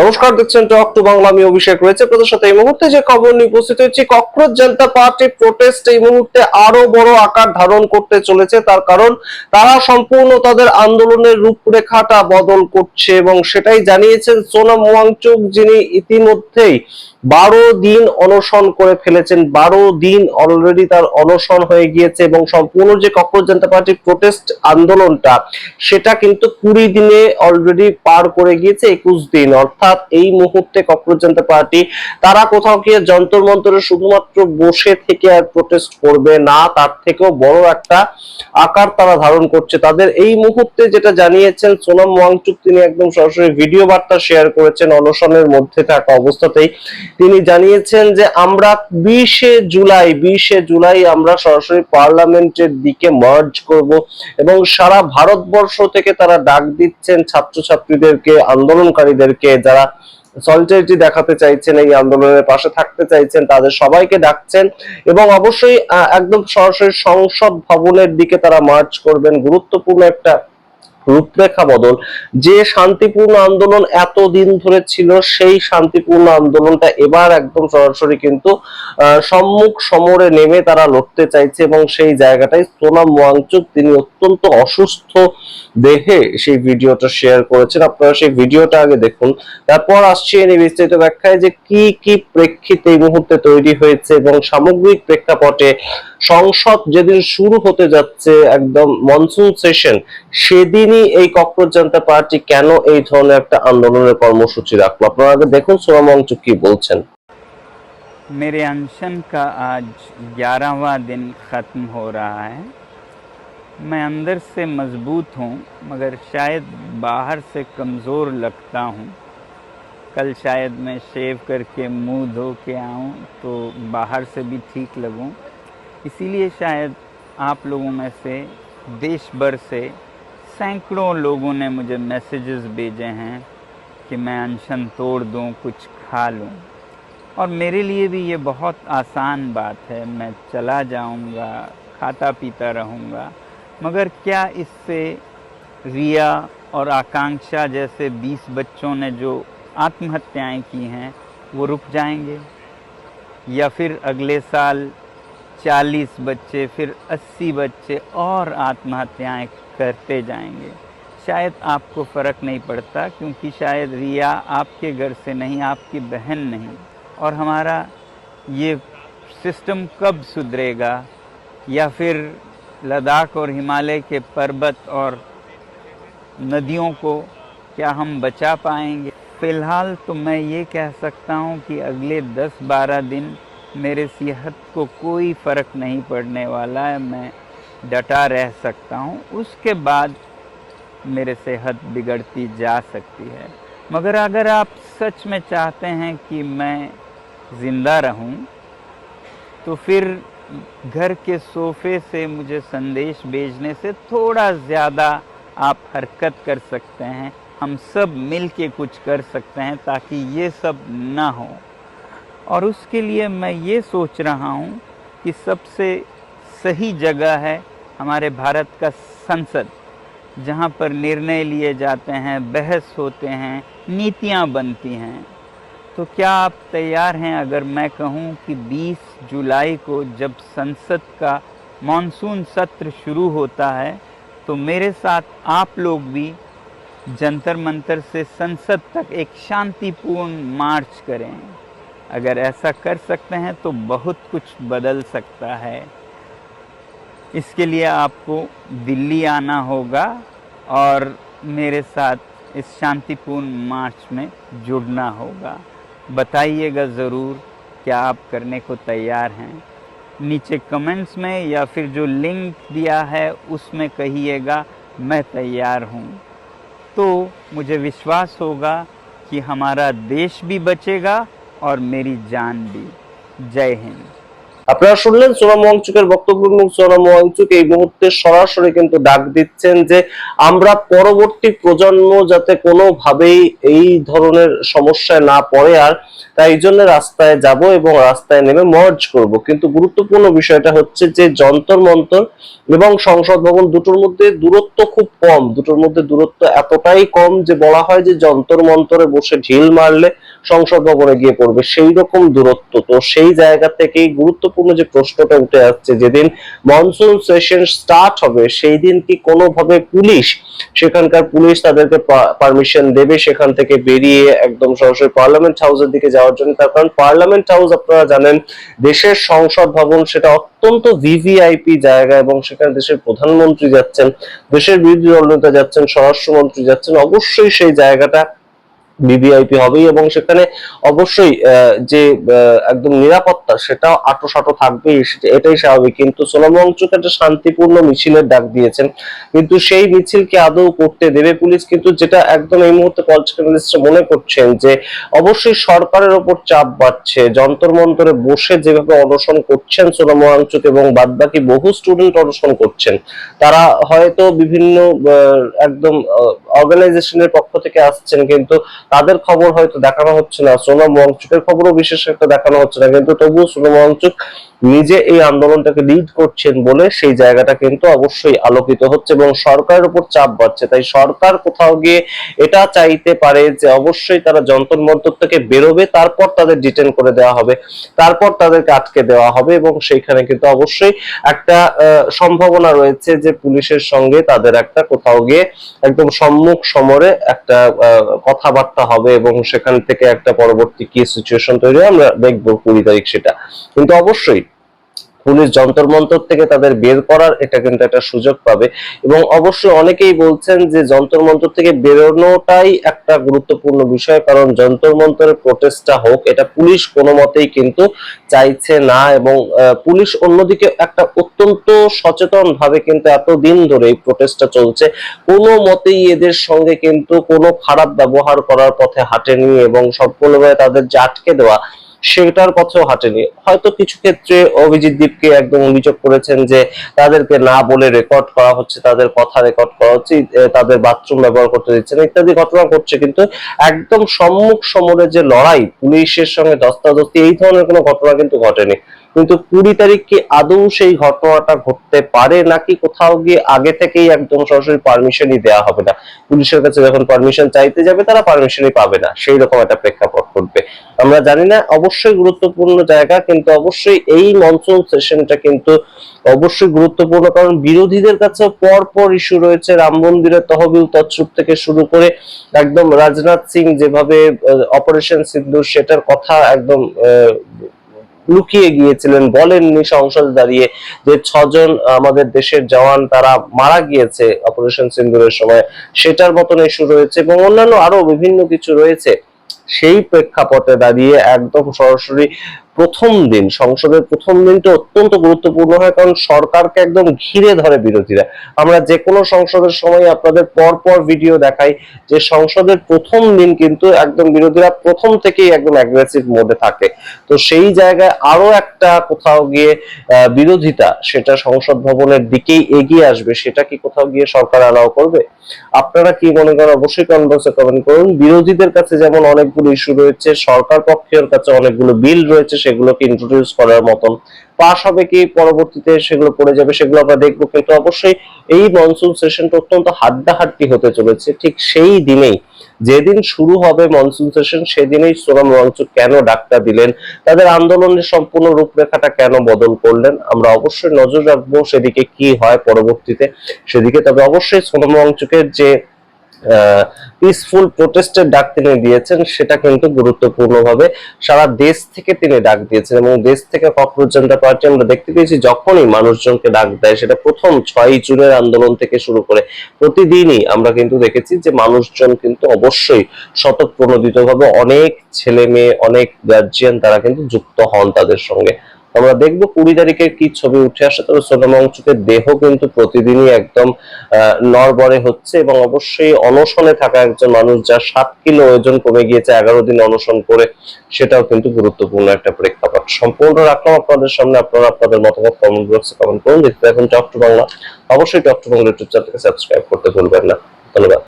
নমস্কার, দেখছেন talk to Bangla. আমি অভিষেক রয়েছে আপনাদের সাথে। এই মুহূর্তে যে খবর নিয়ে উপস্থিত হয়েছি, ককরোচ জনতা পার্টির প্রোটেস্ট এই মুহূর্তে আরো বড় আকার ধারণ করতে চলেছে। তার কারণ তারা সম্পূর্ণ তাদের আন্দোলনের রূপরেখাটা বদল করছে এবং সেটাই জানিয়েছেন সোনাম ওয়াংচুক, যিনি ইতিমধ্যেই 12 দিন অনশন করে ফেলেছেন। 12 দিন অলরেডি তার অনশন হয়ে গিয়েছে এবং সম্পূর্ণ যে ককরোচ জনতা পার্টির প্রোটেস্ট আন্দোলনটা সেটা কিন্তু 20 দিনে অলরেডি পার করে গিয়েছে। 21 দিন, অর্থাৎ এই মুহূর্তে ককরোচ জনতা পার্টি তারা কোথাও গিয়ে যন্তর মন্তরে শুধুমাত্র বসে থেকে আর প্রোটেস্ট করবে না, তার থেকেও বড় একটা আকার তারা ধারণ করছে। তাদের এই মুহূর্তে যেটা জানিয়েছেন সোনাম ওয়াংচুক, তিনি একদম সরাসরি ভিডিও বার্তা শেয়ার করেছেন অনশনের মধ্যে থাকা অবস্থাতেই। তিনি জানিয়েছেন যে আমরা 20শে জুলাই আমরা সরাসরি পার্লামেন্টের দিকে মার্চ করব এবং সারা ভারতবর্ষ থেকে তারা ডাক দিচ্ছেন ছাত্রছাত্রীদেরকে, আন্দোলনকারীদেরকে, যারা সলিডারিটি দেখাতে চাইছেন, এই আন্দোলনের পাশে থাকতে চাইছেন, তাদের সবাইকে ডাকছেন এবং অবশ্যই একদম সরাসরি সংসদ ভবনের দিকে তারা মার্চ করবেন। গুরুত্বপূর্ণ একটা রূপরেখা বদল। যে শান্তিপূর্ণ আন্দোলন এতদিন ধরে ছিল, সেই শান্তিপূর্ণ আন্দোলনটা এবার একদম সরাসরি কিন্তু সম্মুখ সমরে নেমে তারা লড়তে চাইছে এবং সেই জায়গাটাই সোনাম ওয়াংচুক, তিনি অত্যন্ত অসুস্থ দেহে সেই ভিডিওটা শেয়ার করেছেন। আপনারা সেই ভিডিওটা আগে দেখুন, তারপর আসছি এর বিস্তারিত ব্যাখ্যায় যে কি কি প্রেক্ষিতে এই মুহূর্তে তৈরি হয়েছে এবং সামগ্রিক প্রেক্ষাপটে সংসদ যেদিন শুরু হতে যাচ্ছে, একদম মনসুন সেশন, সেদিনই এই ককরোচ জনতা পার্টি কেন এই ধরনের একটা আন্দোলনের কর্মসূচি রাখলো। আপনারা আগে দেখুন সোনাম ওয়াংচুক কি বলছেন। मेरे अनशन का आज 11वां दिन ख़त्म हो रहा है। मैं अंदर से मज़बूत हूँ मगर शायद बाहर से कमज़ोर लगता हूँ। कल शायद मैं शेव करके मुंह धो के आऊँ तो बाहर से भी ठीक लगूँ। इसीलिए शायद आप लोगों में से, देश भर से सैकड़ों लोगों ने मुझे मैसेजेस भेजे हैं कि मैं अनशन तोड़ दूँ, कुछ खा लूँ। और मेरे लिए भी ये बहुत आसान बात है, मैं चला जाऊंगा, खाता पीता रहूंगा। मगर क्या इससे रिया और आकांक्षा जैसे 20 बच्चों ने जो आत्महत्याएं की हैं वो रुक जाएंगे? या फिर अगले साल 40 बच्चे, फिर 80 बच्चे और आत्महत्याएं करते जाएंगे? शायद आपको फ़र्क नहीं पड़ता, क्योंकि शायद रिया आपके घर से नहीं, आपकी बहन नहीं। और हमारा ये सिस्टम कब सुधरेगा? या फिर लद्दाख और हिमालय के पर्वत और नदियों को क्या हम बचा पाएंगे? फ़िलहाल तो मैं ये कह सकता हूँ कि अगले 10-12 दिन मेरे सेहत को कोई फ़र्क नहीं पड़ने वाला है, मैं डटा रह सकता हूँ। उसके बाद मेरे सेहत बिगड़ती जा सकती है। मगर अगर आप सच में चाहते हैं कि मैं ज़िंदा रहूं, तो फिर घर के सोफे से मुझे संदेश भेजने से थोड़ा ज़्यादा आप हरकत कर सकते हैं। हम सब मिल के कुछ कर सकते हैं ताकि ये सब ना हो। और उसके लिए मैं ये सोच रहा हूँ कि सबसे सही जगह है हमारे भारत का संसद, जहाँ पर निर्णय लिए जाते हैं, बहस होते हैं, नीतियाँ बनती हैं। तो क्या आप तैयार हैं अगर मैं कहूं कि 20 जुलाई को जब संसद का मॉनसून सत्र शुरू होता है तो मेरे साथ आप लोग भी जंतर मंतर से संसद तक एक शांतिपूर्ण मार्च करें? अगर ऐसा कर सकते हैं तो बहुत कुछ बदल सकता है। इसके लिए आपको दिल्ली आना होगा और मेरे साथ इस शांतिपूर्ण मार्च में जुड़ना होगा। बताइएगा ज़रूर क्या आप करने को तैयार हैं। नीचे कमेंट्स में या फिर जो लिंक दिया है उसमें कहिएगा मैं तैयार हूँ। तो मुझे विश्वास होगा कि हमारा देश भी बचेगा और मेरी जान भी। जय हिंद। আপনারা শুনলেন সোনাম ওয়াংচুকের বক্তব্য, এবং সোনাম ওয়াংচুক এই মুহূর্তে সরাসরি কিন্তু ডাক দিচ্ছেন যে আমরা পরবর্তী প্রজন্ম যাতে কোনোভাবেই এই ধরনের সমস্যায় না পড়ে, আর তাই জন্য রাস্তায় যাব এবং রাস্তায় নেমে মার্চ করব। কিন্তু গুরুত্বপূর্ণ বিষয়টা হচ্ছে যে যন্তর মন্তর এবং সংসদ ভবন দুটোর মধ্যে দূরত্ব খুব কম, দুটোর মধ্যে দূরত্ব এতটাই কম যে বলা হয় যে যন্তর মন্তরে বসে ঢিল মারলে সংসদ ভবনে গিয়ে পড়বে, সেই রকম দূরত্ব। তো সেই জায়গা থেকেই গুরুত্বপূর্ণ যে প্রশ্নটা উঠে আসছে, যেদিন মনসুন সেশন স্টার্ট হবে সেই দিন কি কোনোভাবে পুলিশ, সেখানকার পুলিশ তাদেরকে পারমিশন দেবে সেখান থেকে বেরিয়ে একদম সরাসরি পার্লামেন্ট হাউসের দিকে যাওয়ার জন্য? তার কারণ পার্লামেন্ট হাউস আপনারা জানেন দেশের সংসদ ভবন, সেটা অত্যন্ত ভিভিআইপি জায়গা, এবং সেখানে দেশের প্রধানমন্ত্রী যাচ্ছেন, দেশের বিরোধী দলনেতা যাচ্ছেন, স্বরাষ্ট্রমন্ত্রী যাচ্ছেন, অবশ্যই সেই জায়গাটা ভিভিআইপি হবেই, এবং সেখানে অবশ্যই যে একদম নিরাপত্তা সেটাও আঁটো থাকবেই, এটাই স্বাভাবিক। কিন্তু সোনাম ওয়াংচুক একটা শান্তিপূর্ণ মিছিলের ডাক দিয়েছেন, কিন্তু সেই মিছিলকে আদৌ করতে দেবে পুলিশ? কিন্তু যেটা একদম এই মুহূর্তে পলিটিক্যাল অ্যানালিস্টরা মনে করছেন যে অবশ্যই সরকারের ওপর চাপ বাড়ছে, যন্তর মন্তরে বসে যেভাবে অনশন করছেন সোনাম ওয়াংচুক এবং বাদবাকি বহু স্টুডেন্ট অনশন করছেন, তারা হয়তো বিভিন্ন একদম অর্গানাইজেশনের পক্ষ থেকে আসছেন, কিন্তু তাদের খবর হয়তো দেখানো হচ্ছে না, সোনাম ওয়াংচুকের খবরও বিশেষ একটা দেখানো হচ্ছে না, কিন্তু তবুও সোনাম ওয়াংচুক নিজে এই আন্দোলনটাকে লিড করছেন বলে সেই জায়গাটা কিন্তু অবশ্যই আলোকিত হচ্ছে এবং সরকারের উপর চাপ বাড়ছে। তাই সরকার কোথাও গিয়ে এটা চাইতে পারে যে অবশ্যই তারা যন্তর মন্তর থেকে বেরোবে, তারপর তাদের ডিটেন করে দেওয়া হবে, তারপর তাদেরকে আটকে দেওয়া হবে, এবং সেইখানে কিন্তু অবশ্যই একটা সম্ভাবনা রয়েছে যে পুলিশের সঙ্গে তাদের একটা কোথাও গিয়ে একদম সম্মুখ সমরে একটা কথাবার্তা হবে, এবং সেখান থেকে একটা পরবর্তী কি সিচুয়েশন তৈরি হয় আমরা দেখবো 20 তারিখ সেটা। কিন্তু অবশ্যই পুলিশ যন্তর মন্তর থেকে তাদের বের করার এটা কিন্তু একটা সুযোগ পাবে, এবং অবশ্যই অনেকেই বলছেন যে যন্তর মন্তর থেকে বেরোনোটাই একটা গুরুত্বপূর্ণ বিষয়, কারণ যন্তর মন্তরের প্রটেস্টটা হোক এটা পুলিশ কোনো মতেই কিন্তু চাইছে না, এবং পুলিশ অন্যদিকে একটা অত্যন্ত সচেতন ভাবে কিন্তু এতদিন ধরে এই প্রটেস্টটা চলছে, কোনো মতেই এদের সঙ্গে কিন্তু কোনো খারাপ ব্যবহার করার পথে হাঁটেনি, এবং সম্পূর্ণভাবে তাদের যে আটকে দেওয়া সেটার পথেও হাঁটেনি। হয়তো কিছু ক্ষেত্রে অভিজিৎ দীপকে একদম অভিযোগ করেছেন যে তাদেরকে না বলে রেকর্ড করা হচ্ছে, তাদের কথা রেকর্ড করা হচ্ছে, তাদের বাথরুম ব্যবহার করতে দিচ্ছে না, ইত্যাদি ঘটনা ঘটছে, কিন্তু একদম সম্মুখ সমরে যে লড়াই, পুলিশের সঙ্গে ধস্তাধস্তি, এই ধরনের কোনো ঘটনা কিন্তু ঘটেনি। কিন্তু 20 তারিখ কি আদৌ সেই ঘটনাটা ঘটতে পারে, নাকি কোথাও গিয়ে আগে থেকেই একদম সরাসরি পারমিশনই দেওয়া হবে না, পুলিশের কাছে যখন পারমিশন চাইতে যাবে তারা পারমিশনই পাবে না, সেই রকম একটা প্রেক্ষাপট ঘটবে আমরা জানি না। অবশ্যই গুরুত্বপূর্ণ জায়গা, কিন্তু অবশ্যই এই মনসুন সেশনটা কিন্তু অবশ্যই গুরুত্বপূর্ণ, কারণ বিরোধীদের কাছে পর ইস্যু রয়েছে, রাম মন্দিরের তহবিল তছরূপ থেকে শুরু করে একদম রাজনাথ সিং যেভাবে অপারেশন সিন্দুর সেটার কথা একদম লুকিয়ে গিয়েছিলেন, বলেননি সংসদে দাঁড়িয়ে যে 6 জন আমাদের দেশের জওয়ান তারা মারা গিয়েছে অপারেশন সিন্দুরের সময়, সেটার মতন ইস্যু রয়েছে, এবং অন্যান্য আরো বিভিন্ন কিছু রয়েছে। সেই প্রেক্ষাপটে দাঁড়িয়ে একদম সরাসরি প্রথম দিন, সংসদের প্রথম দিনটা অত্যন্ত গুরুত্বপূর্ণ হয়, কারণ সরকারকে একদম ঘিরে ধরে বিরোধীরা। আমরা যে কোনো সংসদের সময় আপনাদের পর ভিডিও দেখাই যে সংসদের প্রথম দিন কিন্তু একদম বিরোধীরা প্রথম থেকেই একদম অ্যাগ্রেসিভ মোডে থাকে। তো সেই জায়গায় আরো একটা কোথাও গিয়ে বিরোধিতা সেটা সংসদ ভবনের দিকেই এগিয়ে আসবে, সেটা কি কোথাও গিয়ে সরকার অ্যালাউ করবে? আপনারা কি মনে করেন অবশ্যই কমেন্ট বক্সে কমেন্ট করুন। বিরোধীদের কাছে যেমন অনেকগুলো ইস্যু রয়েছে, সরকার পক্ষের কাছে অনেকগুলো বিল রয়েছে, সেগুলোকে ইন্ট্রোডিউস করার মতন, পাস হবে কি পরবর্তীতে সেগুলো পড়ে যাবে সেগুলো আমরা দেখবো। কিন্তু অবশ্যই এই মনসুন সেশনটা অত্যন্ত হাড্ডাহাড্ডি হতে চলেছে। ঠিক সেই দিনেই, যেদিন শুরু হবে মনসুন সেশন, সেদিনেই সোনাম ওয়াংচুক কেন ডাকটা দিলেন, তাদের আন্দোলনের সম্পূর্ণ রূপরেখাটা কেন বদল করলেন, আমরা অবশ্যই নজর রাখবো সেদিকে কি হয় পরবর্তীতে সেদিকে। তবে অবশ্যই সোনাম ওয়াংচুকের যে পিসফুল প্রোটেস্টের ডাক তিনি দিয়েছেন সেটা কিন্তু গুরুত্বপূর্ণভাবে সারা দেশ থেকে তিনি ডাক দিয়েছেন, এবং দেশ থেকে ককরোচ জনতা পার্টি আমরা দেখতে পেয়েছি যখনই মানুষজনকে ডাক দেয়, সেটা প্রথম 6 জুনের আন্দোলন থেকে শুরু করে প্রতিদিনই আমরা কিন্তু দেখেছি যে মানুষজন কিন্তু অবশ্যই স্বতঃপ্রণোদিতভাবে, অনেক ছেলে মেয়ে, অনেক গার্জিয়ান তারা কিন্তু যুক্ত হন তাদের সঙ্গে। আমরা দেখবো 20 তারিখে কি ছবি উঠে আসে। তবে সোনম ওয়াংচুকের দেহ কিন্তু প্রতিদিনই একদম নড়বড়ে হচ্ছে, এবং অবশ্যই অনশনে থাকা একজন মানুষ, যার 7 কিলো ওজন কমে গিয়েছে 11 দিন অনশন করে, সেটাও কিন্তু গুরুত্বপূর্ণ একটা প্রেক্ষাপট। সম্পূর্ণ রাখলাম আপনাদের সামনে, আপনারা আপনাদের মতামত কমেন্ট বক্সে কমেন্ট করুন। দেখতে এখন টক টু বাংলা, অবশ্যই টক টু বাংলা ইউটিউব চ্যানেলকে সাবস্ক্রাইব করতে ভুলবেন না। ধন্যবাদ।